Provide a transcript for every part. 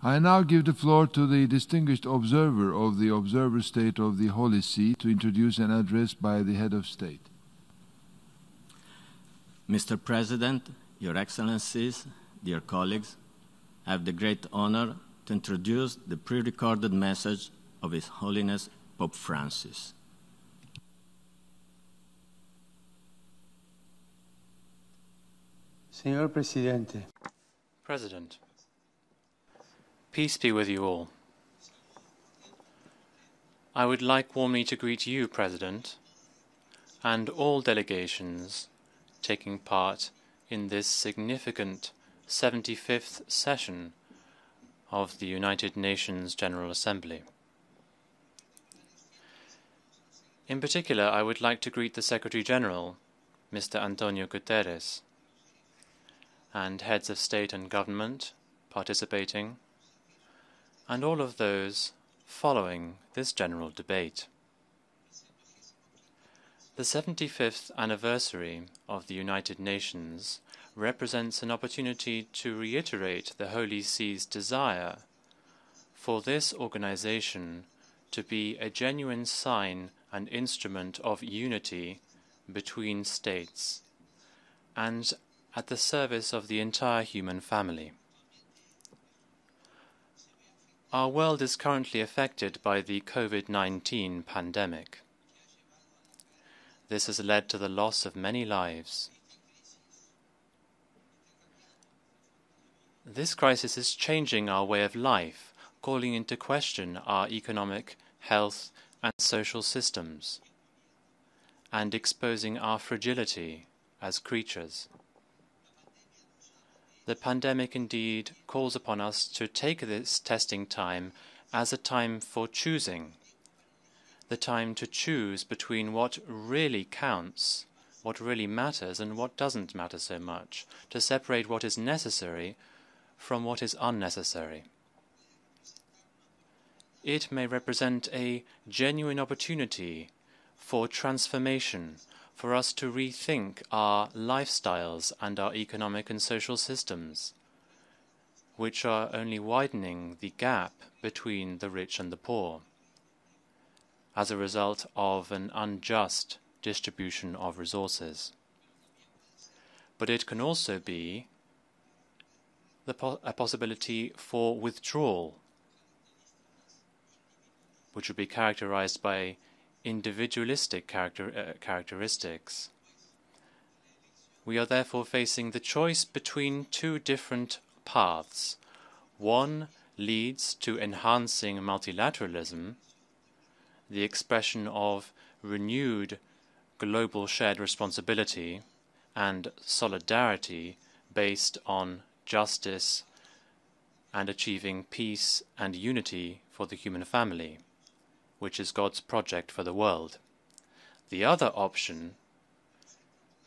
I now give the floor to the distinguished observer of the Observer State of the Holy See to introduce an address by the Head of State. Mr. President, Your Excellencies, dear colleagues, I have the great honor to introduce the pre-recorded message of His Holiness Pope Francis. Señor Presidente. President, peace be with you all. I would like warmly to greet you, President, and all delegations taking part in this significant 75th session of the United Nations General Assembly. In particular, I would like to greet the Secretary-General, Mr. Antonio Guterres, and heads of state and government participating, and all of those following this general debate. The 75th anniversary of the United Nations represents an opportunity to reiterate the Holy See's desire for this organization to be a genuine sign and instrument of unity between states and at the service of the entire human family. Our world is currently affected by the COVID-19 pandemic. This has led to the loss of many lives. This crisis is changing our way of life, calling into question our economic, health, and social systems, and exposing our fragility as creatures. The pandemic indeed calls upon us to take this testing time as a time for choosing, the time to choose between what really counts, what really matters, and what doesn't matter so much, to separate what is necessary from what is unnecessary. It may represent a genuine opportunity for transformation, for us to rethink our lifestyles and our economic and social systems, which are only widening the gap between the rich and the poor, as a result of an unjust distribution of resources. But it can also be a possibility for withdrawal, which would be characterized by individualistic characteristics. We are therefore facing the choice between two different paths. One leads to enhancing multilateralism, the expression of renewed global shared responsibility and solidarity based on justice and achieving peace and unity for the human family, which is God's project for the world. The other option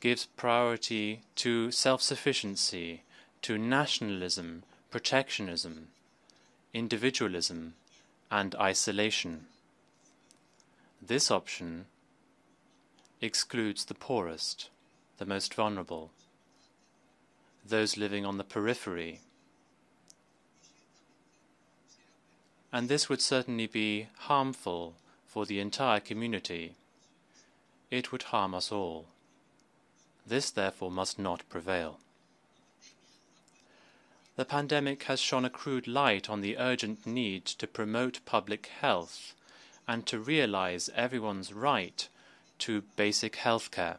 gives priority to self-sufficiency, to nationalism, protectionism, individualism, and isolation. This option excludes the poorest, the most vulnerable, those living on the periphery. And this would certainly be harmful for the entire community. It would harm us all. This, therefore, must not prevail. The pandemic has shone a crude light on the urgent need to promote public health and to realize everyone's right to basic health care.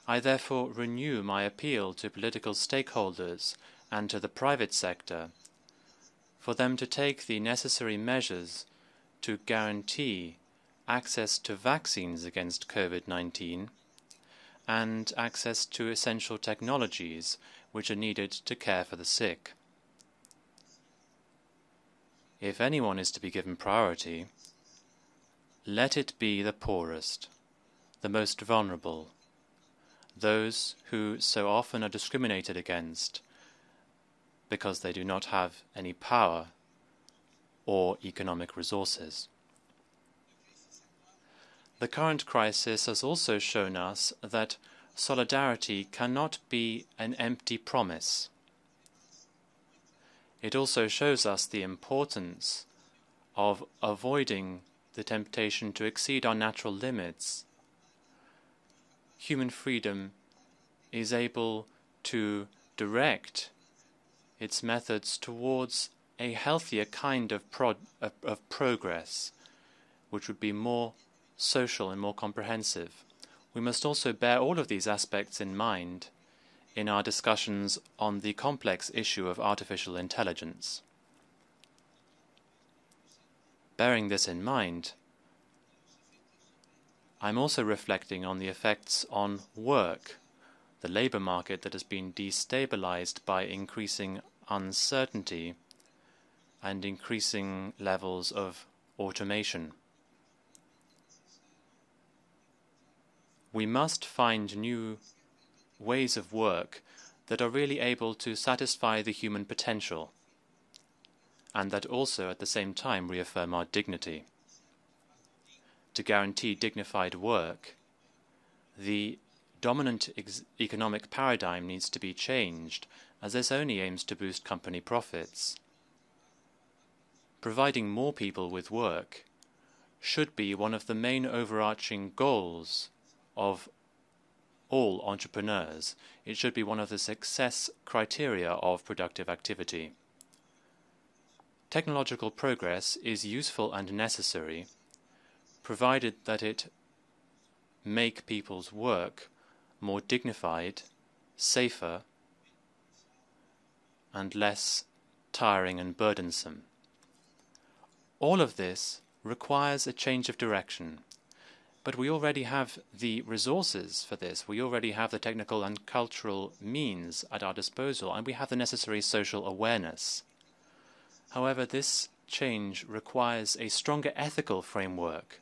I therefore renew my appeal to political stakeholders and to the private sector for them to take the necessary measures to guarantee access to vaccines against COVID-19 and access to essential technologies which are needed to care for the sick. If anyone is to be given priority, let it be the poorest, the most vulnerable, those who so often are discriminated against because they do not have any power or economic resources. The current crisis has also shown us that solidarity cannot be an empty promise. It also shows us the importance of avoiding the temptation to exceed our natural limits. Human freedom is able to direct its methods towards a healthier kind of progress, which would be more social and more comprehensive. We must also bear all of these aspects in mind in our discussions on the complex issue of artificial intelligence. Bearing this in mind, I'm also reflecting on the effects on work, the labour market that has been destabilized by increasing uncertainty and increasing levels of automation. We must find new ways of work that are really able to satisfy the human potential, and that also at the same time reaffirm our dignity. To guarantee dignified work, the dominant economic paradigm needs to be changed, as this only aims to boost company profits. Providing more people with work should be one of the main overarching goals of all entrepreneurs. It should be one of the success criteria of productive activity. Technological progress is useful and necessary, provided that it make people's work more dignified, safer, and less tiring and burdensome. All of this requires a change of direction, but we already have the resources for this. We already have the technical and cultural means at our disposal, and we have the necessary social awareness. However, this change requires a stronger ethical framework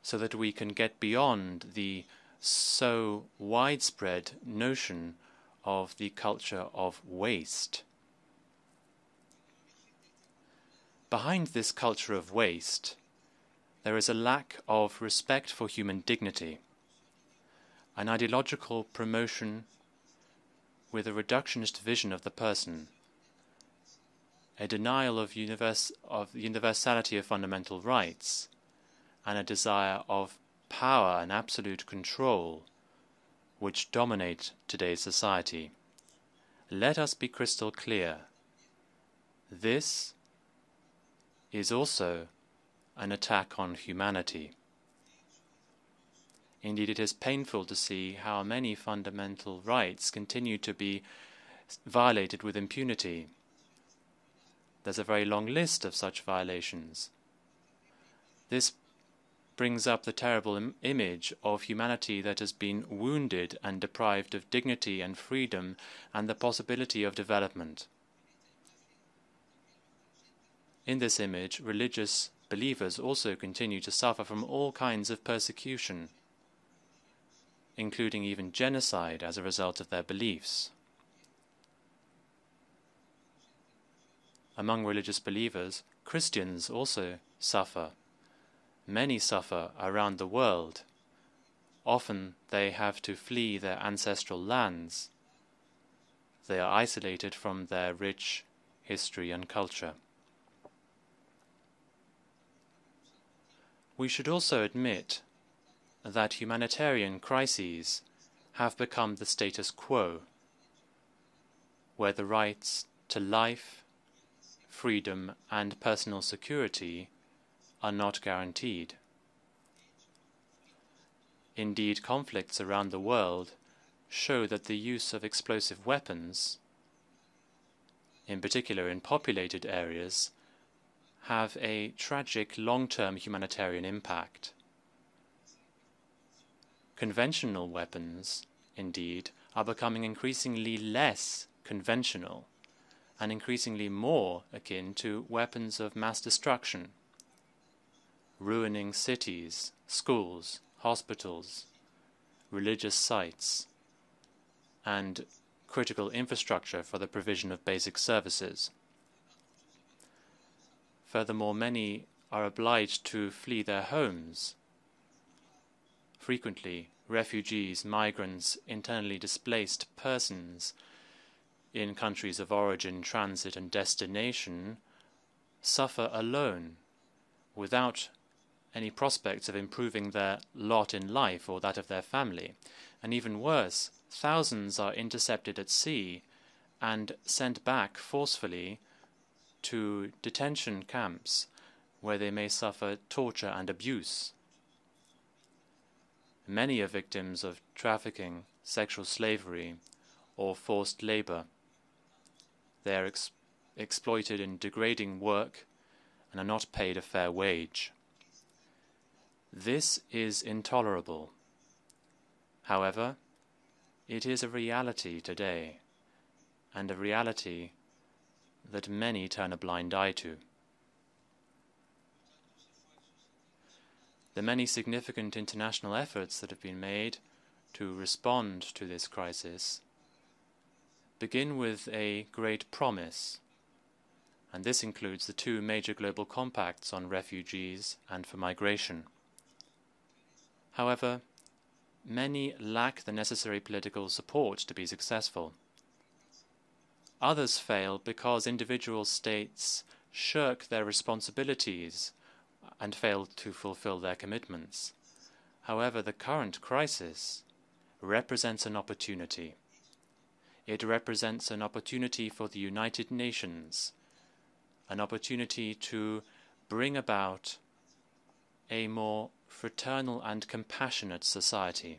so that we can get beyond the so widespread notion of the culture of waste. Behind this culture of waste, there is a lack of respect for human dignity, an ideological promotion with a reductionist vision of the person, a denial of universality of fundamental rights, and a desire of power and absolute control which dominate today's society. Let us be crystal clear. This is also an attack on humanity. Indeed, it is painful to see how many fundamental rights continue to be violated with impunity. There's a very long list of such violations. This brings up the terrible image of humanity that has been wounded and deprived of dignity and freedom and the possibility of development. In this image, religious believers also continue to suffer from all kinds of persecution, including even genocide as a result of their beliefs. Among religious believers, Christians also suffer. Many suffer around the world. Often they have to flee their ancestral lands. They are isolated from their rich history and culture. We should also admit that humanitarian crises have become the status quo, where the rights to life, freedom, and personal security are not guaranteed. Indeed, conflicts around the world show that the use of explosive weapons, in particular in populated areas, have a tragic long-term humanitarian impact. Conventional weapons, indeed, are becoming increasingly less conventional and increasingly more akin to weapons of mass destruction, ruining cities, schools, hospitals, religious sites, and critical infrastructure for the provision of basic services. Furthermore, many are obliged to flee their homes. Frequently, refugees, migrants, internally displaced persons in countries of origin, transit and destination suffer alone, without any prospects of improving their lot in life or that of their family. And even worse, thousands are intercepted at sea and sent back forcefully to detention camps where they may suffer torture and abuse. Many are victims of trafficking, sexual slavery, or forced labor. They are exploited in degrading work and are not paid a fair wage. This is intolerable. However, it is a reality today, and a reality that many turn a blind eye to. The many significant international efforts that have been made to respond to this crisis begin with a great promise, and this includes the two major global compacts on refugees and for migration. However, many lack the necessary political support to be successful. Others fail because individual states shirk their responsibilities and fail to fulfill their commitments. However, the current crisis represents an opportunity. It represents an opportunity for the United Nations, an opportunity to bring about a more fraternal and compassionate society.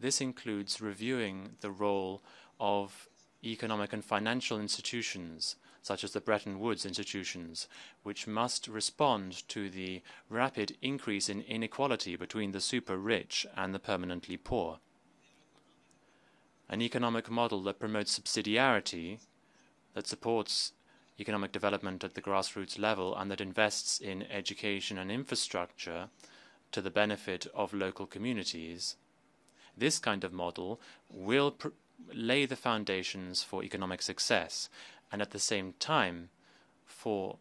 This includes reviewing the role of economic and financial institutions, such as the Bretton Woods institutions, which must respond to the rapid increase in inequality between the super-rich and the permanently poor. An economic model that promotes subsidiarity, that supports economic development at the grassroots level, and that invests in education and infrastructure to the benefit of local communities. This kind of model will lay the foundations for economic success, and at the same time for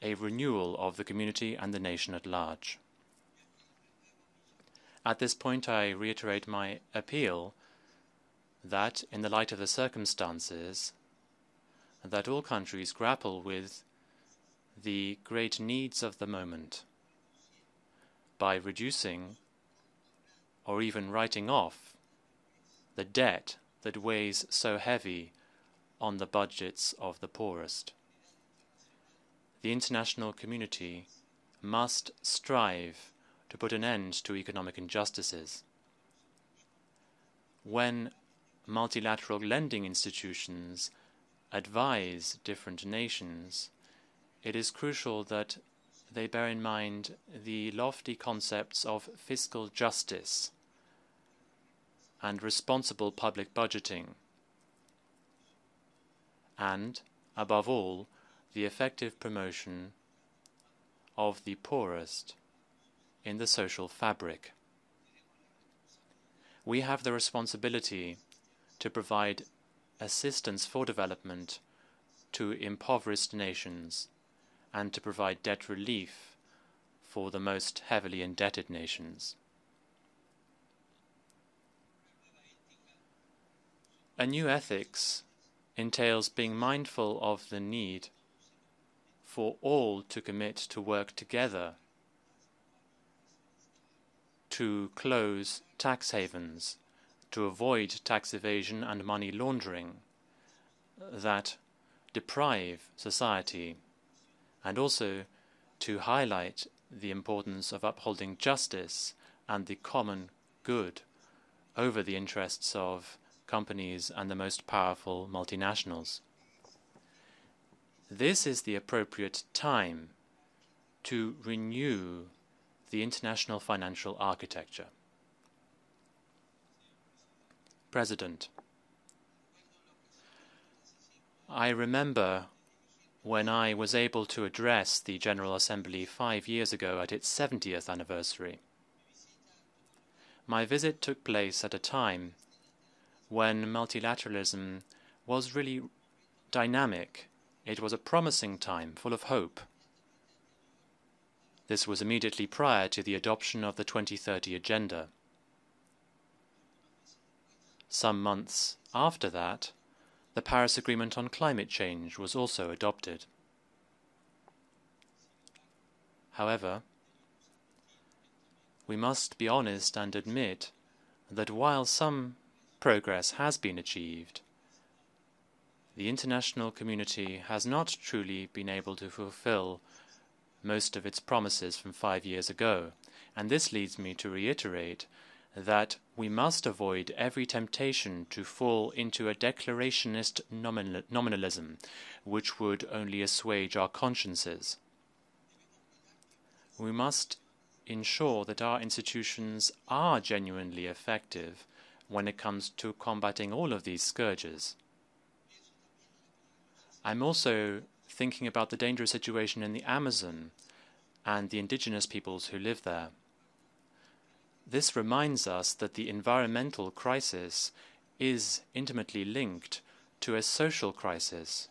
a renewal of the community and the nation at large. At this point, I reiterate my appeal that, in the light of the circumstances, that all countries grapple with the great needs of the moment by reducing or even writing off the debt that weighs so heavy on the budgets of the poorest. The international community must strive to put an end to economic injustices. When multilateral lending institutions advise different nations, it is crucial that they bear in mind the lofty concepts of fiscal justice and responsible public budgeting, and, above all, the effective promotion of the poorest in the social fabric. We have the responsibility to provide assistance for development to impoverished nations and to provide debt relief for the most heavily indebted nations. A new ethics entails being mindful of the need for all to commit to work together to close tax havens, to avoid tax evasion and money laundering that deprive society, and also to highlight the importance of upholding justice and the common good over the interests of companies and the most powerful multinationals. This is the appropriate time to renew the international financial architecture. President, I remember when I was able to address the General Assembly 5 years ago at its 70th anniversary. My visit took place at a time when multilateralism was really dynamic. It was a promising time, full of hope. This was immediately prior to the adoption of the 2030 Agenda. Some months after that, the Paris Agreement on climate change was also adopted. However, we must be honest and admit that while some progress has been achieved, the international community has not truly been able to fulfill most of its promises from 5 years ago, and this leads me to reiterate that we must avoid every temptation to fall into a declarationist nominalism, which would only assuage our consciences. We must ensure that our institutions are genuinely effective when it comes to combating all of these scourges. I'm also thinking about the dangerous situation in the Amazon and the indigenous peoples who live there. This reminds us that the environmental crisis is intimately linked to a social crisis,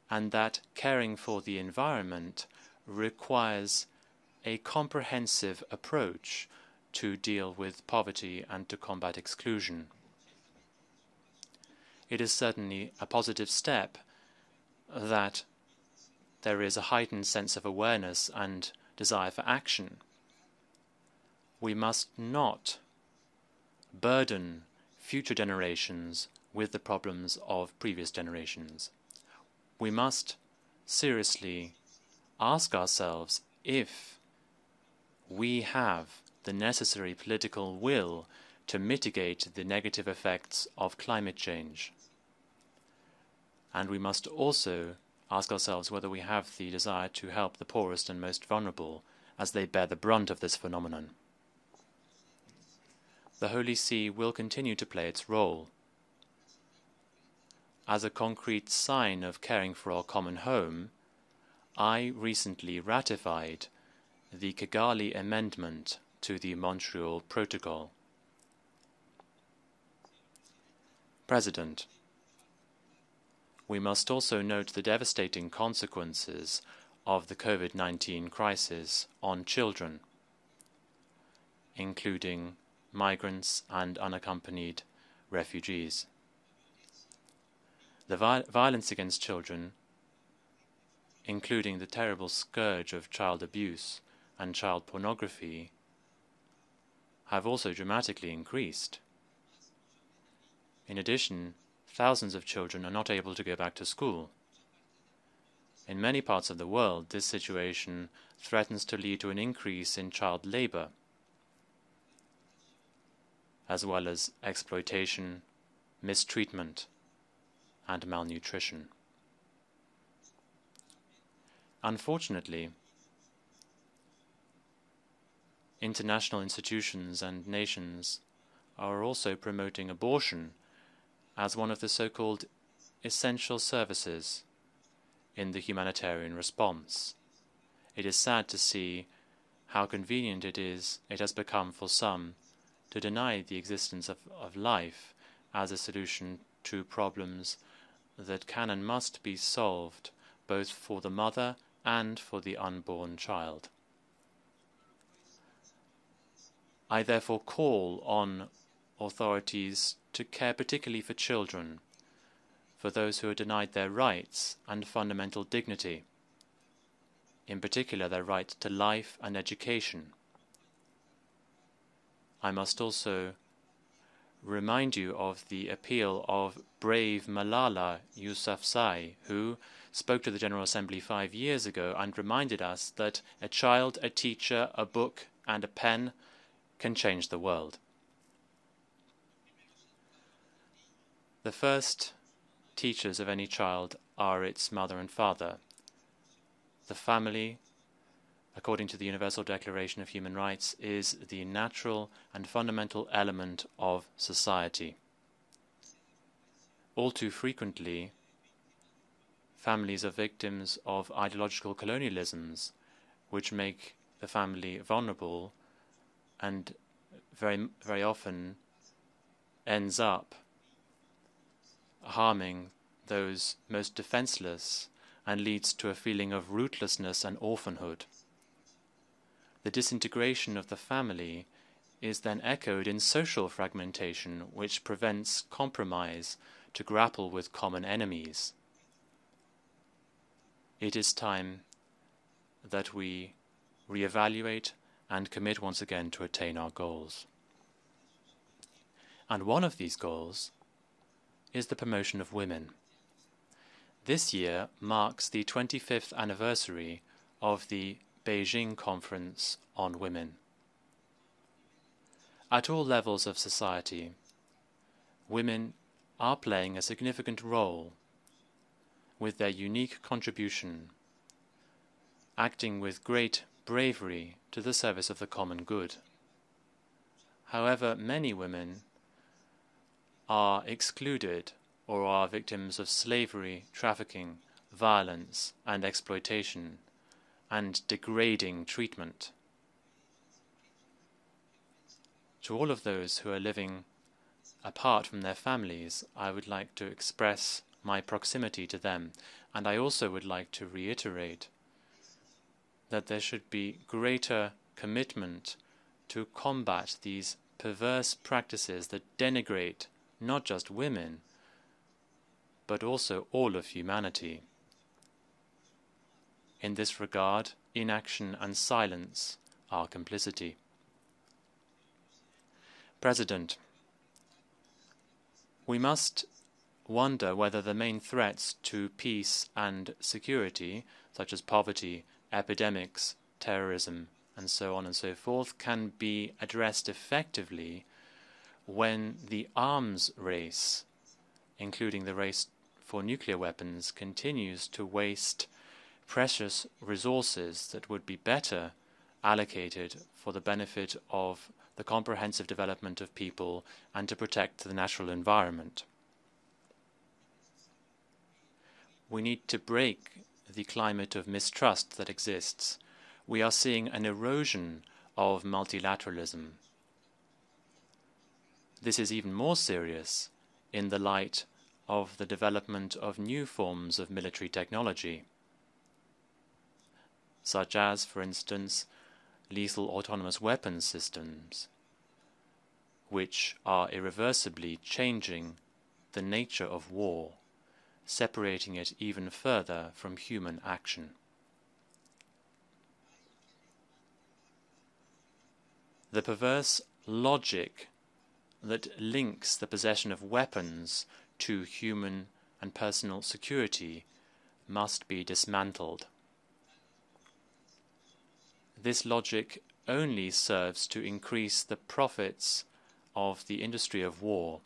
and that caring for the environment requires a comprehensive approach to deal with poverty and to combat exclusion. It is certainly a positive step that there is a heightened sense of awareness and desire for action. We must not burden future generations with the problems of previous generations. We must seriously ask ourselves if we have the necessary political will to mitigate the negative effects of climate change. And we must also ask ourselves whether we have the desire to help the poorest and most vulnerable as they bear the brunt of this phenomenon. The Holy See will continue to play its role. As a concrete sign of caring for our common home, I recently ratified the Kigali Amendment to the Montreal Protocol. President, we must also note the devastating consequences of the COVID-19 crisis on children, including migrants and unaccompanied refugees. The violence against children, including the terrible scourge of child abuse and child pornography, have also dramatically increased. In addition, thousands of children are not able to go back to school. In many parts of the world, this situation threatens to lead to an increase in child labor, as well as exploitation, mistreatment, and malnutrition. Unfortunately, international institutions and nations are also promoting abortion as one of the so-called essential services in the humanitarian response. It is sad to see how convenient it has become for some to deny the existence of life as a solution to problems that can and must be solved both for the mother and for the unborn child. I therefore call on authorities to care particularly for children, for those who are denied their rights and fundamental dignity, in particular their right to life and education. I must also remind you of the appeal of brave Malala Yousafzai, who spoke to the General Assembly 5 years ago and reminded us that a child, a teacher, a book, and a pen can change the world. The first teachers of any child are its mother and father. The family, according to the Universal Declaration of Human Rights, is the natural and fundamental element of society. All too frequently, families are victims of ideological colonialisms, which make the family vulnerable and very often ends up harming those most defenseless and leads to a feeling of rootlessness and orphanhood. The disintegration of the family is then echoed in social fragmentation, which prevents compromise to grapple with common enemies. It is time that we reevaluate and commit once again to attain our goals. And one of these goals is the promotion of women. This year marks the 25th anniversary of the Beijing Conference on Women. At all levels of society, women are playing a significant role with their unique contribution, acting with great bravery to the service of the common good. However, many women are excluded or are victims of slavery, trafficking, violence, and exploitation, and degrading treatment. To all of those who are living apart from their families, I would like to express my proximity to them, and I also would like to reiterate that there should be greater commitment to combat these perverse practices that denigrate not just women, but also all of humanity. In this regard, inaction and silence are complicity. President, we must wonder whether the main threats to peace and security, such as poverty, epidemics, terrorism, and so on and so forth, can be addressed effectively when the arms race, including the race for nuclear weapons, continues to waste precious resources that would be better allocated for the benefit of the comprehensive development of people and to protect the natural environment. We need to break the climate of mistrust that exists. We are seeing an erosion of multilateralism. This is even more serious in the light of the development of new forms of military technology, such as, for instance, lethal autonomous weapons systems, which are irreversibly changing the nature of war, separating it even further from human action. The perverse logic that links the possession of weapons to human and personal security must be dismantled. This logic only serves to increase the profits of the industry of war.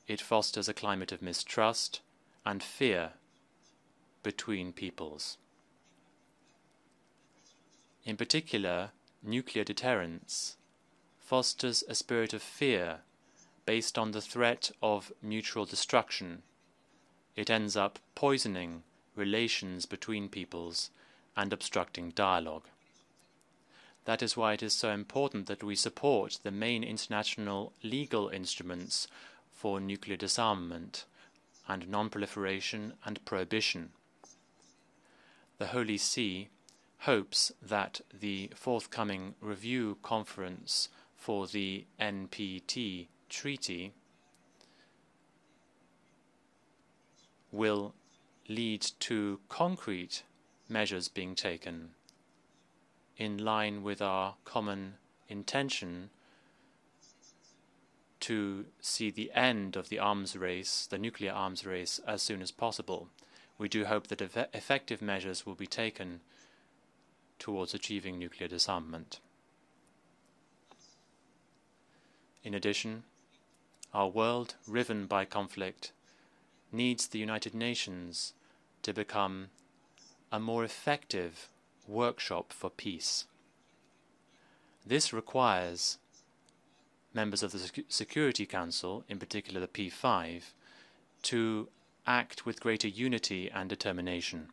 It fosters a climate of mistrust and fear between peoples. In particular, nuclear deterrence fosters a spirit of fear based on the threat of mutual destruction. It ends up poisoning relations between peoples and obstructing dialogue. That is why it is so important that we support the main international legal instruments for nuclear disarmament and non-proliferation and prohibition. The Holy See hopes that the forthcoming review conference for the NPT Treaty will lead to concrete measures being taken in line with our common intention to see the end of the arms race, the nuclear arms race, as soon as possible. We do hope that effective measures will be taken towards achieving nuclear disarmament. In addition, our world, riven by conflict, needs the United Nations to become a more effective workshop for peace. This requires members of the Security Council, in particular the P5, to act with greater unity and determination.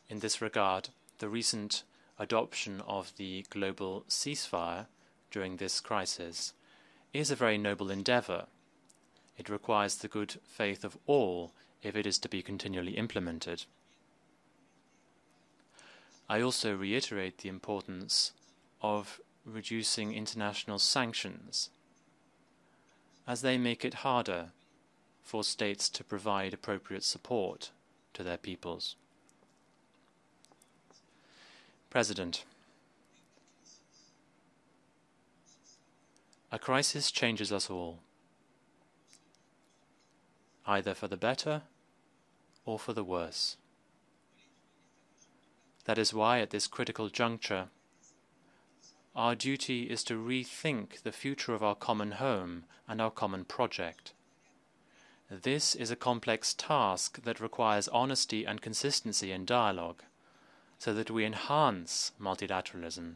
In this regard, the recent adoption of the global ceasefire during this crisis is a very noble endeavour. It requires the good faith of all if it is to be continually implemented. I also reiterate the importance of reducing international sanctions. as they make it harder for states to provide appropriate support to their peoples. President, a crisis changes us all, either for the better or for the worse. That is why, at this critical juncture, our duty is to rethink the future of our common home and our common project. This is a complex task that requires honesty and consistency in dialogue, so that we enhance multilateralism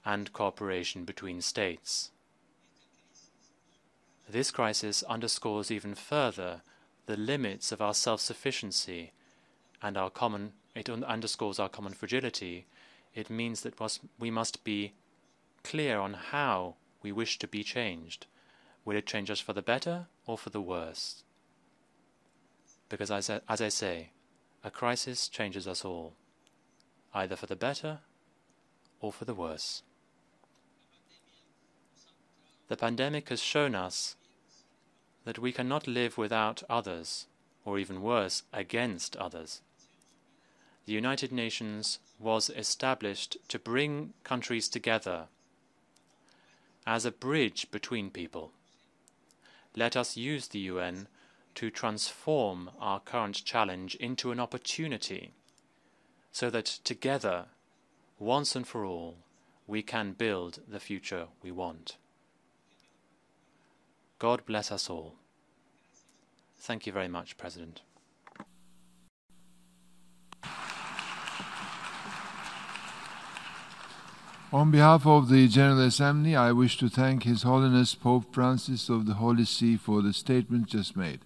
and cooperation between states. This crisis underscores even further the limits of our self-sufficiency and it underscores our common fragility. It means that we must be clear on how we wish to be changed. Will it change us for the better or for the worse? Because as I say, a crisis changes us all, either for the better or for the worse. The pandemic has shown us that we cannot live without others, or even worse, against others. The United Nations was established to bring countries together as a bridge between people. Let us use the UN to transform our current challenge into an opportunity, so that together, once and for all, we can build the future we want. God bless us all. Thank you very much, President. On behalf of the General Assembly, I wish to thank His Holiness Pope Francis of the Holy See for the statement just made.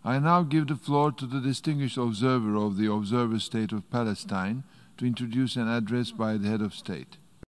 I now give the floor to the distinguished observer of the Observer State of Palestine to introduce an address by the Head of State.